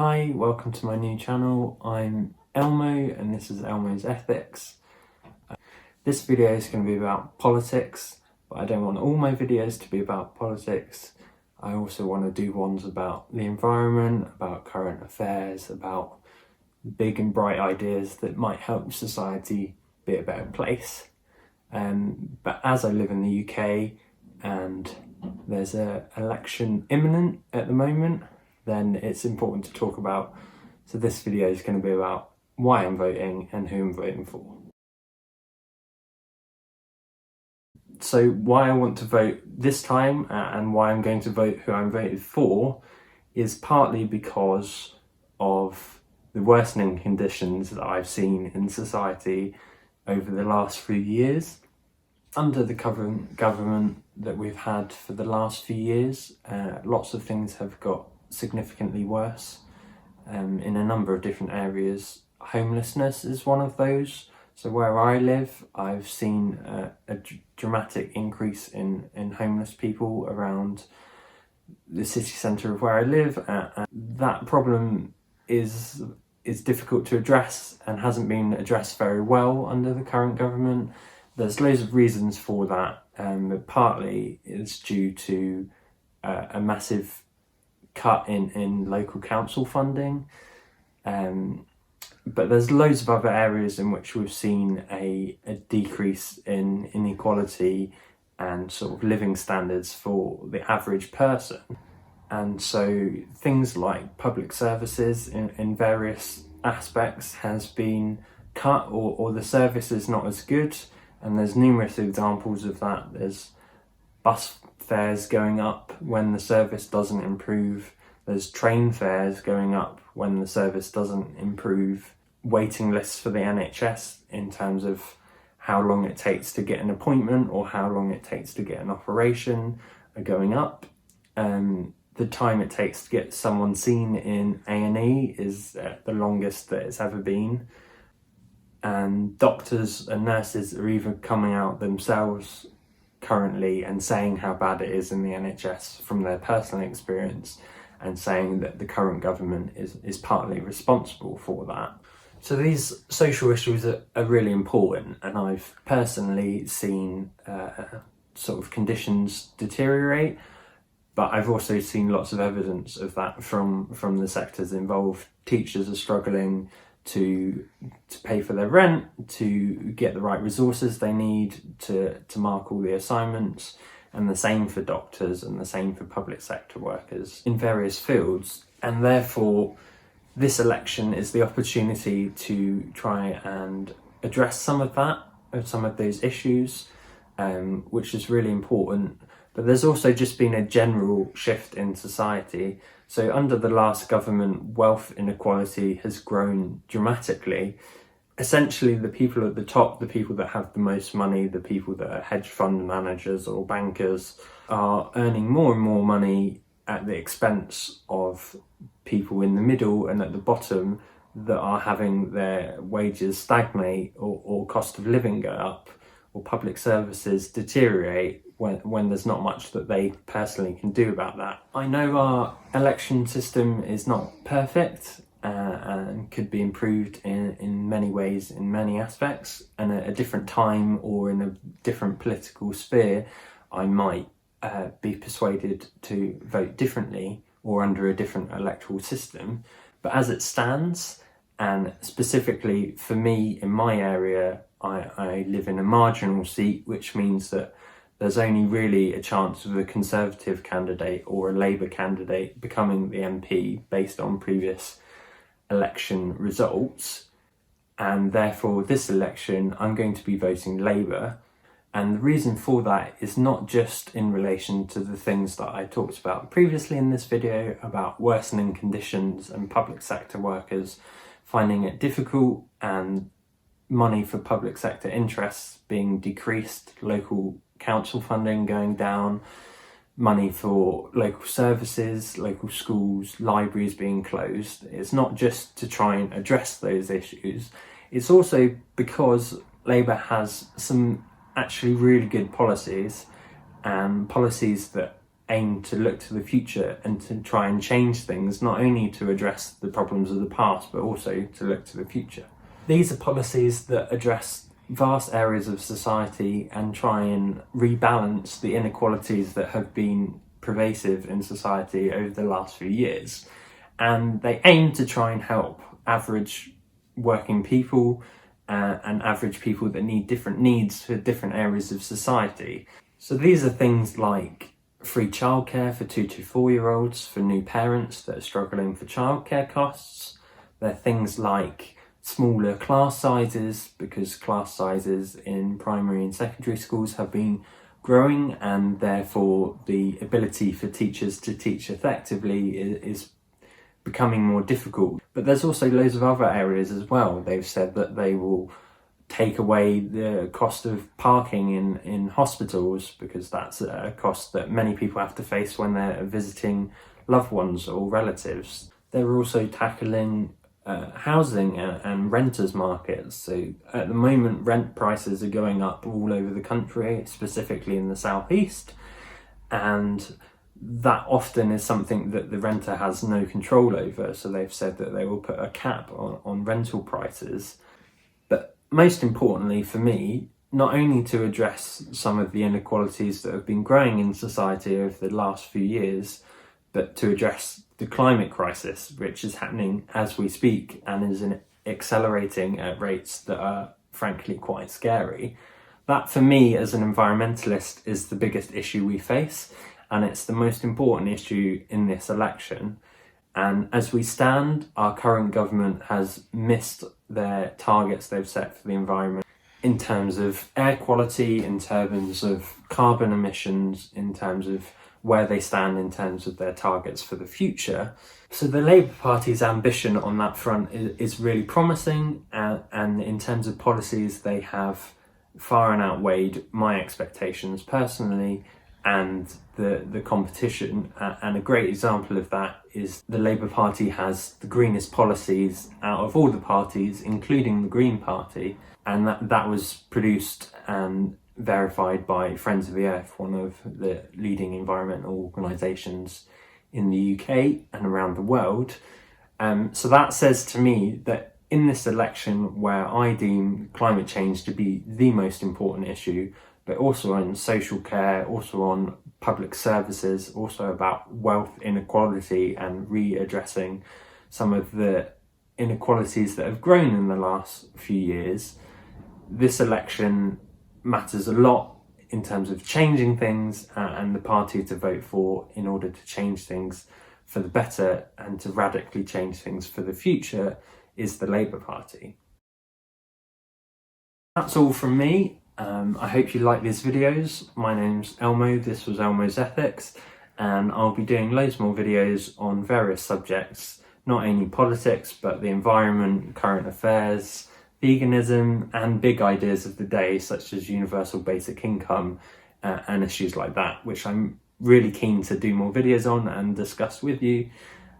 Hi, welcome to my new channel. I'm Elmo and this is Elmo's Ethics. This video is going to be about politics, but I don't want all my videos to be about politics. I also want to do ones about the environment, about current affairs, about big and bright ideas that might help society be a better place. But as I live in the UK and there's an election imminent at the moment, then it's important to talk about. So this video is going to be about why I'm voting and who I'm voting for. So why I want to vote this time and why I'm going to vote who I'm voted for is partly because of the worsening conditions that I've seen in society over the last few years. Under the current government that we've had for the last few years, lots of things have got significantly worse in a number of different areas. Homelessness is one of those. So where I live, I've seen a dramatic increase in homeless people around the city centre of where I live. That problem is difficult to address and hasn't been addressed very well under the current government. There's loads of reasons for that, but partly it's due to a massive cut in local council funding, but there's loads of other areas in which we've seen a decrease in inequality and sort of living standards for the average person. And so things like public services in various aspects has been cut, or the service is not as good, and there's numerous examples of that. There's bus fares going up when the service doesn't improve. There's train fares going up when the service doesn't improve. Waiting lists for the NHS in terms of how long it takes to get an appointment or how long it takes to get an operation are going up. The time it takes to get someone seen in A&E is the longest that it's ever been. And doctors and nurses are even coming out themselves currently and saying how bad it is in the NHS from their personal experience, and saying that the current government is partly responsible for that. So these social issues are really important, and I've personally seen sort of conditions deteriorate, but I've also seen lots of evidence of that from the sectors involved. Teachers are struggling to pay for their rent, to get the right resources they need to mark all the assignments, and the same for doctors and the same for public sector workers in various fields. And therefore this election is the opportunity to try and address some of those issues, which is really important. But there's also just been a general shift in society. So under the last government, wealth inequality has grown dramatically. Essentially, the people at the top, the people that have the most money, the people that are hedge fund managers or bankers, are earning more and more money at the expense of people in the middle and at the bottom that are having their wages stagnate or cost of living go up, or public services deteriorate when there's not much that they personally can do about that. I know our election system is not perfect and could be improved in many ways, in many aspects, and at a different time or in a different political sphere I might be persuaded to vote differently or under a different electoral system. But as it stands, and specifically for me in my area, I live in a marginal seat, which means that there's only really a chance of a Conservative candidate or a Labour candidate becoming the MP based on previous election results. And therefore this election I'm going to be voting Labour. And the reason for that is not just in relation to the things that I talked about previously in this video about worsening conditions and public sector workers finding it difficult, and money for public sector interests being decreased, local council funding going down, money for local services, local schools, libraries being closed. It's not just to try and address those issues, it's also because Labour has some actually really good policies, and policies that aim to look to the future and to try and change things, not only to address the problems of the past, but also to look to the future. These are policies that address vast areas of society and try and rebalance the inequalities that have been pervasive in society over the last few years. And they aim to try and help average working people and average people that need different needs for different areas of society. So these are things like free childcare for 2 to 4 year olds for new parents that are struggling for childcare costs. They're things like smaller class sizes, because class sizes in primary and secondary schools have been growing, and therefore the ability for teachers to teach effectively is becoming more difficult. But there's also loads of other areas as well. They've said that they will take away the cost of parking in hospitals, because that's a cost that many people have to face when they're visiting loved ones or relatives. They're also tackling housing and renters markets. So at the moment, rent prices are going up all over the country, specifically in the southeast, and that often is something that the renter has no control over. So they've said that they will put a cap on rental prices. But most importantly for me, not only to address some of the inequalities that have been growing in society over the last few years, but to address the climate crisis, which is happening as we speak and is accelerating at rates that are frankly quite scary. That, for me as an environmentalist, is the biggest issue we face, and it's the most important issue in this election. And as we stand, our current government has missed their targets they've set for the environment in terms of air quality, in terms of carbon emissions, in terms of where they stand in terms of their targets for the future. So the Labour Party's ambition on that front is really promising, and in terms of policies, they have far and outweighed my expectations personally and the competition. And a great example of that is the Labour Party has the greenest policies out of all the parties, including the Green Party, and that was produced and verified by Friends of the Earth, one of the leading environmental organisations in the UK and around the world. So that says to me that in this election, where I deem climate change to be the most important issue, but also on social care, also on public services, also about wealth inequality and readdressing some of the inequalities that have grown in the last few years, this election matters a lot in terms of changing things, and the party to vote for in order to change things for the better and to radically change things for the future is the Labour Party. That's all from me. I hope you like these videos. My name's Elmo, this was Elmo's Ethics, and I'll be doing loads more videos on various subjects, not only politics, but the environment, current affairs, veganism, and big ideas of the day, such as universal basic income and issues like that, which I'm really keen to do more videos on and discuss with you.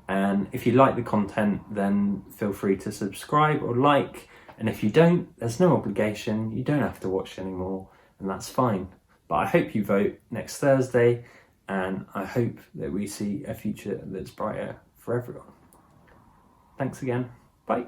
And if you like the content, then feel free to subscribe or like. And if you don't, there's no obligation. You don't have to watch anymore, and that's fine. But I hope you vote next Thursday, and I hope that we see a future that's brighter for everyone. Thanks again. Bye.